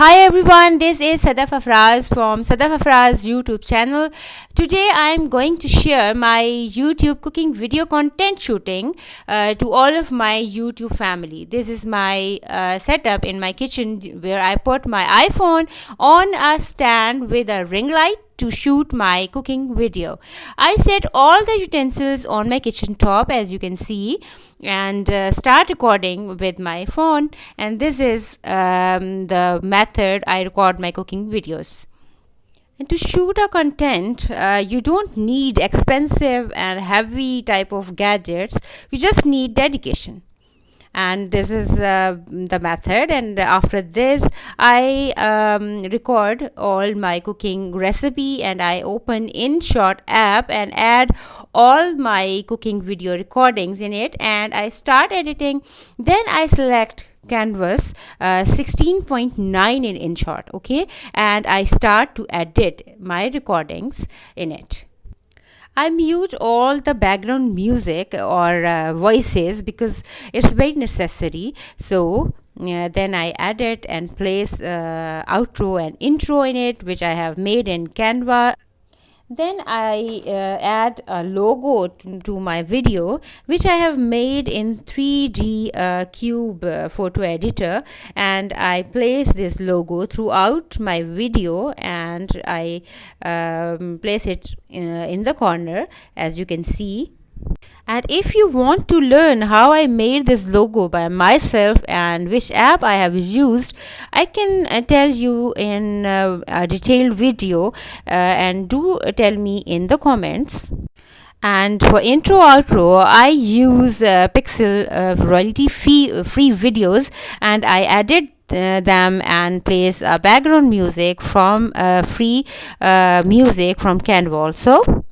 Hi everyone, this is Sadaf Afraz from Sadaf Afraz YouTube channel. Today I am going to share my YouTube cooking video content shooting to all of my YouTube family. This is my setup in my kitchen where I put my iPhone on a stand with a ring light to shoot my cooking video. I set all the utensils on my kitchen top, as you can see, and start recording with my phone, and this is the method I record my cooking videos. And to shoot a content, you don't need expensive and heavy type of gadgets. You just need dedication. And this is the method, and after this I record all my cooking recipe, and I open InShot app and add all my cooking video recordings in it, and I start editing. Then I select canvas 16.9 in InShot, okay, and I start to edit my recordings in it. I mute all the background music or voices because it's very necessary. So then I edit and place outro and intro in it, which I have made in Canva. Then I add a logo to my video, which I have made in 3D cube photo editor, and I place this logo throughout my video, and I place it in the corner, as you can see. And if you want to learn how I made this logo by myself and which app I have used, I can tell you in a detailed video, and do tell me in the comments. And for intro outro, I use Pixel royalty free videos, and I edit them and place background music from free music from Canva also.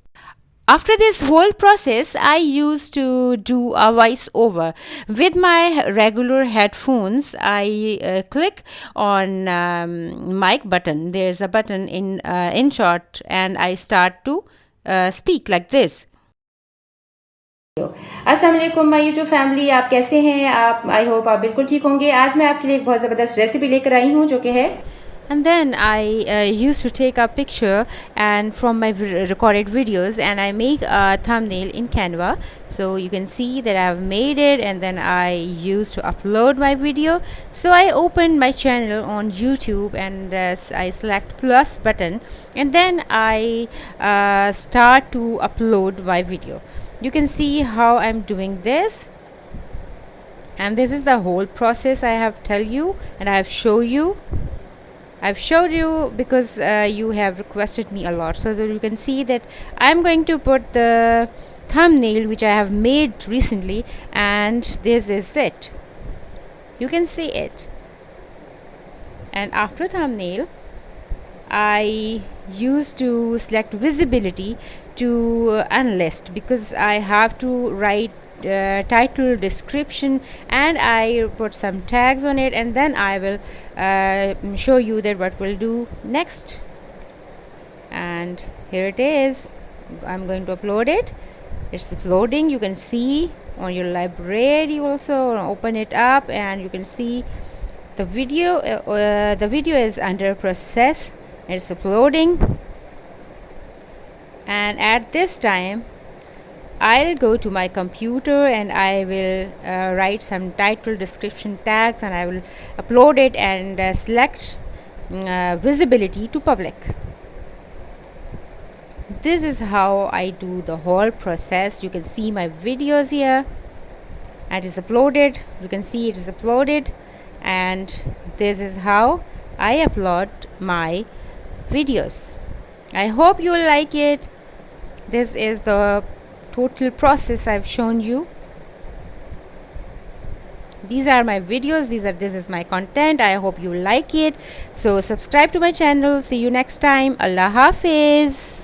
After this whole process, I used to do a voice over. With my regular headphones, I click on mic button. There's a button in InShot, and I start to speak like this. अस्सलाम वालेकुम my YouTube family, आप कैसे हैं? आप I hope आप बिल्कुल ठीक होंगे। आज मैं आपके लिए एक बहुत ज़बरदस्त रेसिपी लेकर आई हूँ जो कि है, And then I used to take a picture and from my recorded videos, and I make a thumbnail in Canva. So you can see that I have made it, and then I used to upload my video. So I opened my channel on YouTube, and I select plus button, and then I start to upload my video. You can see how I'm doing this, and this is the whole process I have tell you, and I have show you. I've showed you because you have requested me a lot, so that you can see that I'm going to put the thumbnail which I have made recently, and this is it. You can see it. And after thumbnail, I used to select visibility to unlist because I have to write title, description, and I put some tags on it, and then I will show you that what we'll do next. And here it is. I'm going to upload it. It's uploading. You can see on your library also. Open it up, and you can see the video. The video is under process. It's uploading, and at this time I'll go to my computer, and I will write some title, description, tags, and I will upload it and select visibility to public. This is how I do the whole process. You can see my videos here, and it is uploaded. You can see it is uploaded, and this is how I upload my videos. I hope you will like it. This is the total process I've shown you. These are my videos. This is my content. I hope you like it. So subscribe to my channel. See you next time. Allah Hafiz.